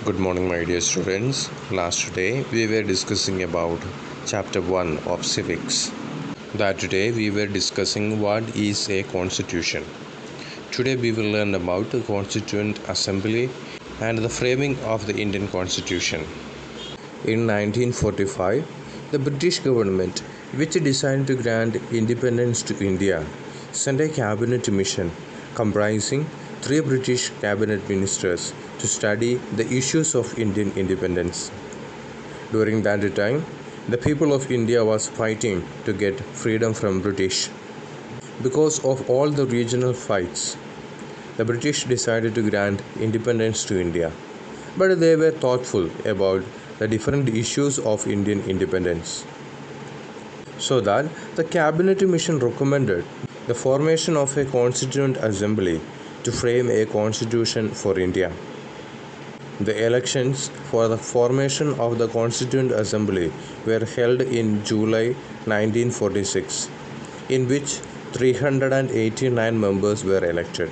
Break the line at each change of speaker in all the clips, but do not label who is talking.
Good morning, my dear students. Last day we were discussing about chapter 1 of civics. That today we were discussing what is a constitution. Today we will learn about the Constituent Assembly and the framing of the Indian Constitution. In 1945, the British government, which decided to grant independence to India, sent a cabinet mission comprising 3 British cabinet ministers to study the issues of Indian independence. During that time, the people of India was fighting to get freedom from British. Because of all the regional fights, the British decided to grant independence to India. But they were thoughtful about the different issues of Indian independence. So that the cabinet mission recommended the formation of a constituent assembly to frame a constitution for India. The elections for the formation of the Constituent Assembly were held in July 1946, in which 389 members were elected.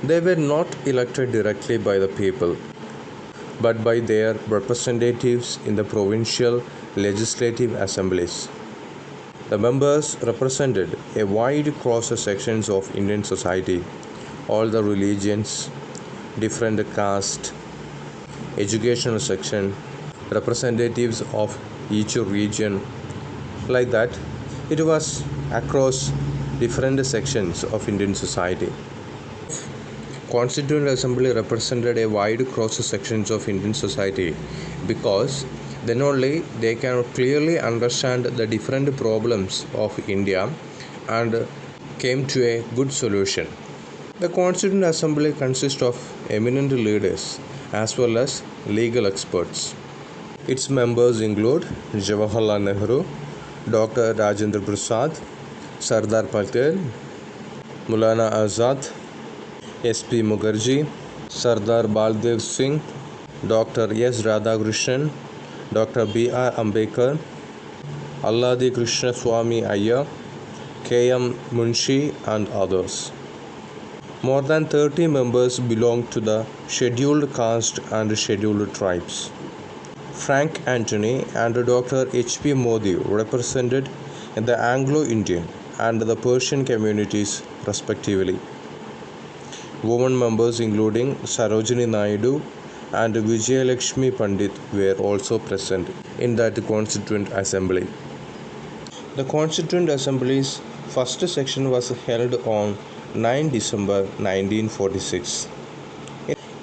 They were not elected directly by the people, but by their representatives in the provincial legislative assemblies. The members represented a wide cross-section of Indian society, all the religions, different caste, educational section, representatives of each region. Like that, it was across different sections of Indian society. Constituent Assembly represented a wide cross-section of Indian society because then only they can clearly understand the different problems of India and came to a good solution. The Constituent Assembly consists of eminent leaders as well as legal experts. Its members include Jawaharlal Nehru, Dr. Rajendra Prasad, Sardar Patel, Maulana Azad, S.P. Mukherjee, Sardar Baldev Singh, Dr. S. Radhakrishnan, Dr. B.R. Ambedkar, Alladi Krishna Swami Iyer, K.M. Munshi and others. More than 30 members belong to the scheduled caste and scheduled tribes. Frank Anthony and Dr. H.P. Modi represented the Anglo-Indian and the Persian communities respectively. Women members including Sarojini Naidu and Vijayalakshmi Pandit were also present in that Constituent Assembly. The Constituent Assembly's first section was held on 9 December 1946.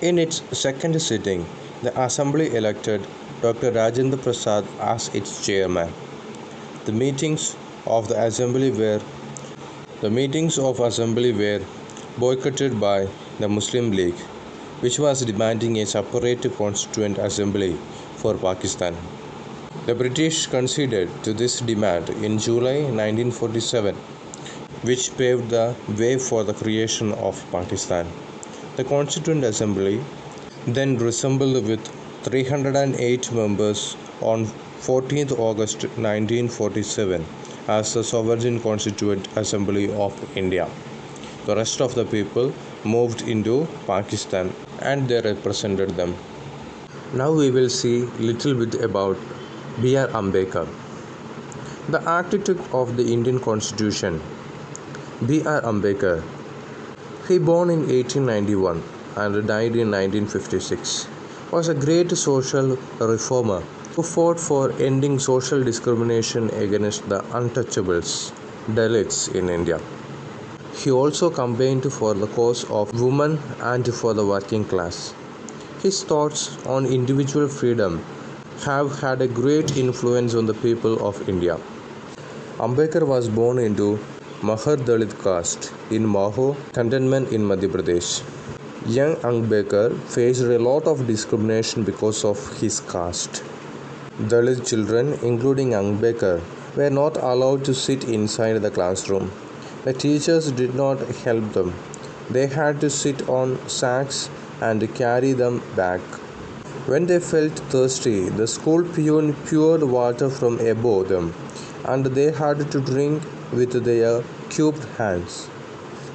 In its second sitting, the Assembly elected Dr. Rajendra Prasad as its chairman. The meetings of Assembly were boycotted by the Muslim League, which was demanding a separate Constituent Assembly for Pakistan. The British conceded to this demand in July 1947, which paved the way for the creation of Pakistan. The Constituent Assembly then reassembled with 308 members on 14th August 1947 as the Sovereign Constituent Assembly of India. The rest of the people moved into Pakistan and they represented them. Now we will see little bit about B.R. Ambedkar. The architect of the Indian Constitution, B.R. Ambedkar. He born in 1891 and died in 1956. Was a great social reformer who fought for ending social discrimination against the untouchables, Dalits in India. He also campaigned for the cause of women and for the working class. His thoughts on individual freedom have had a great influence on the people of India. Ambedkar was born into Mahar Dalit caste in Maho cantonment in Madhya Pradesh. Young Ambedkar faced a lot of discrimination because of his caste. Dalit children, including Ambedkar, were not allowed to sit inside the classroom. The teachers did not help them. They had to sit on sacks and carry them back. When they felt thirsty, the school peon poured water from above them, and they had to drink with their cupped hands.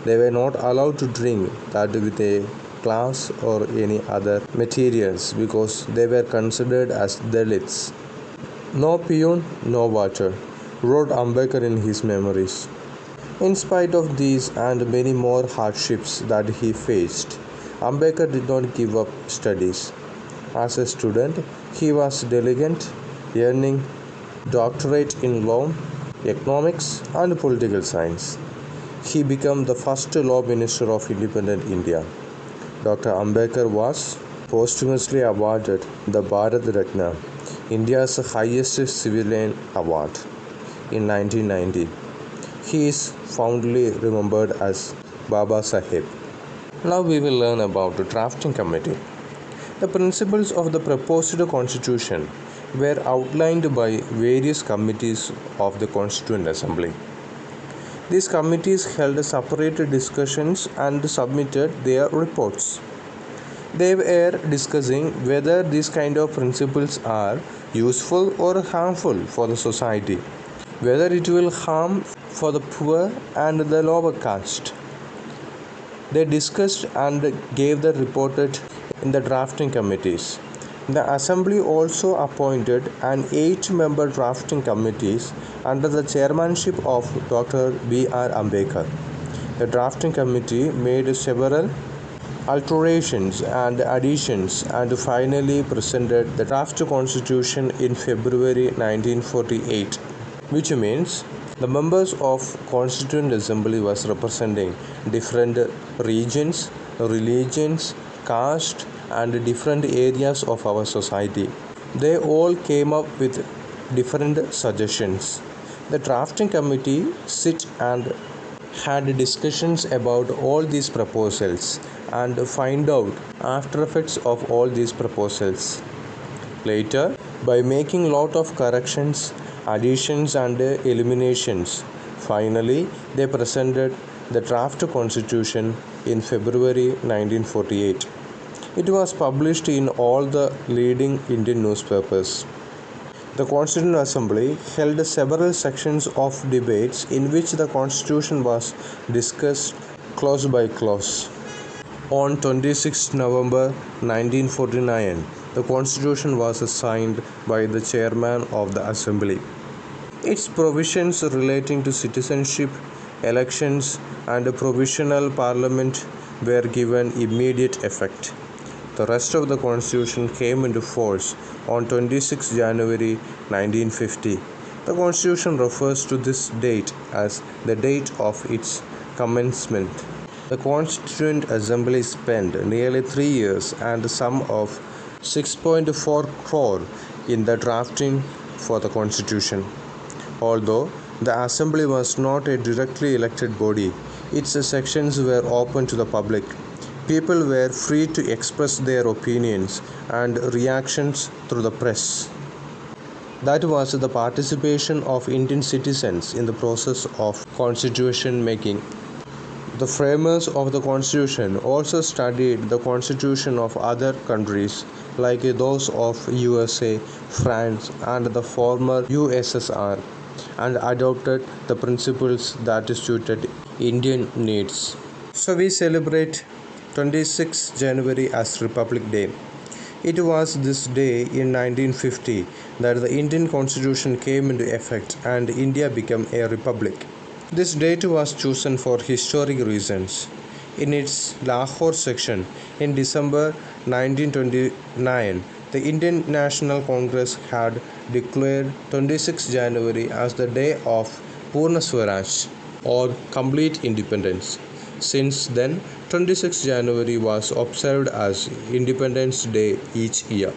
They were not allowed to drink that with a glass or any other materials because they were considered as Dalits. No peon, no water, wrote Ambedkar in his memories. In spite of these and many more hardships that he faced, Ambedkar did not give up studies. As a student, he was diligent, earning doctorate in law, economics, and political science. He became the first law minister of independent India. Dr. Ambedkar was posthumously awarded the Bharat Ratna, India's highest civilian award, in 1990. He is fondly remembered as Baba Sahib. Now we will learn about the drafting committee. The principles of the proposed constitution were outlined by various committees of the Constituent Assembly. These committees held separate discussions and submitted their reports. They were discussing whether these kind of principles are useful or harmful for the society, whether it will harm for the poor and the lower caste. They discussed and gave the report in the drafting committees. The Assembly also appointed an 8-member drafting committee under the chairmanship of Dr. B.R. Ambedkar. The drafting committee made several alterations and additions and finally presented the draft constitution in February 1948, which means the members of Constituent Assembly was representing different regions, religions, caste and different areas of our society. They all came up with different suggestions. The drafting committee sit and had discussions about all these proposals and find out after effects of all these proposals. Later, by making lot of corrections, additions and eliminations, finally they presented the draft constitution in February 1948. It was published in all the leading Indian newspapers. The Constituent Assembly held several sections of debates in which the constitution was discussed clause by clause. On 26 November 1949, the constitution was signed by the chairman of the Assembly. Its provisions relating to citizenship, elections, and a provisional parliament were given immediate effect. The rest of the constitution came into force on 26 January 1950. The constitution refers to this date as the date of its commencement. The Constituent Assembly spent nearly 3 years and a sum of 6.4 crore in the drafting for the constitution. Although the Assembly was not a directly elected body, its sections were open to the public. People were free to express their opinions and reactions through the press. That was the participation of Indian citizens in the process of constitution making. The framers of the constitution also studied the constitution of other countries like those of USA, France and the former USSR and adopted the principles that suited Indian needs. So we celebrate 26 January as Republic Day. It was this day in 1950 that the Indian Constitution came into effect and India became a republic. This date was chosen for historic reasons. In its Lahore section in December 1929, the Indian National Congress had declared 26 January as the day of Purna Swaraj or complete independence. Since then, 26 January was observed as Independence Day each year.